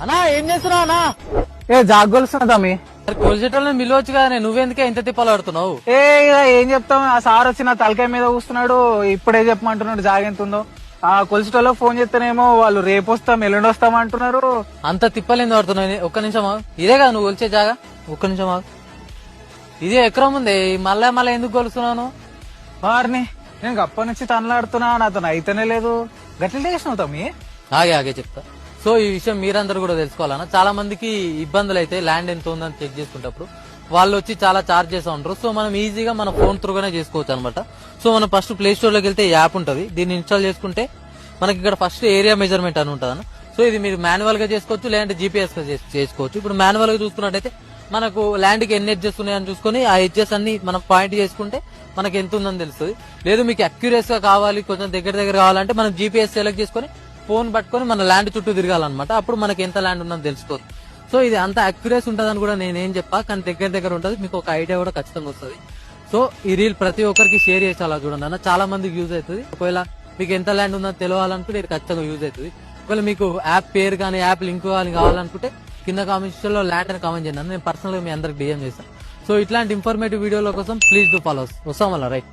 అన్నా ఏం చేస్తున్నావు అన్నా? ఏ జాగొలుస్తున్నా తమ్మి. కొలిసేటోళ్ళని మిలవచ్చు కదా, నువ్వెందుకే ఇంత తిప్పలు పడుతున్నావు? ఇక ఏం చెప్తాం, ఆ సార్ వచ్చి నా తలకాయ మీద కూస్తున్నాడు. ఇప్పుడే చెప్పమంటున్నాడు జాగెంతుందో. ఆ కొలిసేటోళ్ళకి ఫోన్ చేస్తేనేమో వాళ్ళు రేపు వస్తాం ఎల్లుండి వస్తాం అంటున్నారు. అంత తిప్పలేంది పడుతున్నావు? ఒక్క నిమిషం ఆగు. ఇదే కదా నువ్వు కొలిచే జాగా? ఒక్క నిమిషం ఆగు. ఇదే ఎకరం ఉంది, మళ్ళా ఎందుకు కొలుస్తున్నాను? వారిని నేను అప్పటి నుంచి తనలాడుతున్నా, నాతో అయితేనే లేదు. గట్ల చేసినావు తమ్మి. ఆగే చెప్తా. సో ఈ విషయం మీరందరూ కూడా తెలుసుకోవాలన్నా. చాలా మందికి ఇబ్బందులు అయితే ల్యాండ్ ఎంత ఉందని చెక్ చేసుకునేటప్పుడు వాళ్ళు వచ్చి చాలా చార్జ్ చేస్తూ ఉంటారు. సో మనం ఈజీగా మన ఫోన్ త్రూగానే చేసుకోవచ్చు అనమాట. సో మనం ఫస్ట్ ప్లే స్టోర్ లోకి వెళ్తే యాప్ ఉంటుంది, దీన్ని ఇన్స్టాల్ చేసుకుంటే మనకి ఇక్కడ ఫస్ట్ ఏరియా మెజర్మెంట్ అని ఉంటుంది. సో ఇది మీరు మాన్యువల్ గా చేసుకోవచ్చు, లేదంటే జీపీఎస్ గా చేసుకోవచ్చు. ఇప్పుడు మాన్యువల్ గా చూసుకున్నట్టయితే మనకు ల్యాండ్ కి ఎన్ని ఎడ్జెస్ ఉన్నాయని చూసుకుని ఆ ఎడ్జెస్ అన్ని మనం పాయింట్ చేసుకుంటే మనకి ఎంత ఉందని తెలుస్తుంది. లేదు మీకు అక్యురేస్ గా కావాలి, కొంచెం దగ్గర కావాలంటే మనం జీపీఎస్ సెలెక్ట్ చేసుకుని ఫోన్ పట్టుకొని మన ల్యాండ్ చుట్టూ తిరగాలన్నమాట. అప్పుడు మనకి ఎంత ల్యాండ్ ఉందని తెలుసుకోవచ్చు. సో ఇది అంత అక్యురేస్ ఉంటుందని కూడా నేనేం చెప్పా, కానీ దగ్గర ఉంటుంది. మీకు ఒక ఐడియా కూడా ఖచ్చితంగా వస్తుంది. సో ఈ రీల్ ప్రతి ఒక్కరికి షేర్ చేసేలా చూడండి అన్న, చాలా మందికి యూజ్ అవుతుంది. ఒకవేళ మీకు ఎంత ల్యాండ్ ఉందని తెలియాలనుకుంటే ఇది ఖచ్చితంగా యూజ్ అవుతుంది. ఒకవేళ మీకు యాప్ పేరు కానీ యాప్ లింక్ కావాలనుకుంటే కింద కామెంట్స్ లో ల్యాండ్ అని కామెంట్ చేయండి. నేను పర్సనల్ గా మీ అందరికి డిఎం చేస్తాను. సో ఇట్లాంటి ఇన్ఫర్మేటివ్ వీడియోల కోసం ప్లీజ్ డూ ఫాలో. వస్తాం వల్ల రైట్.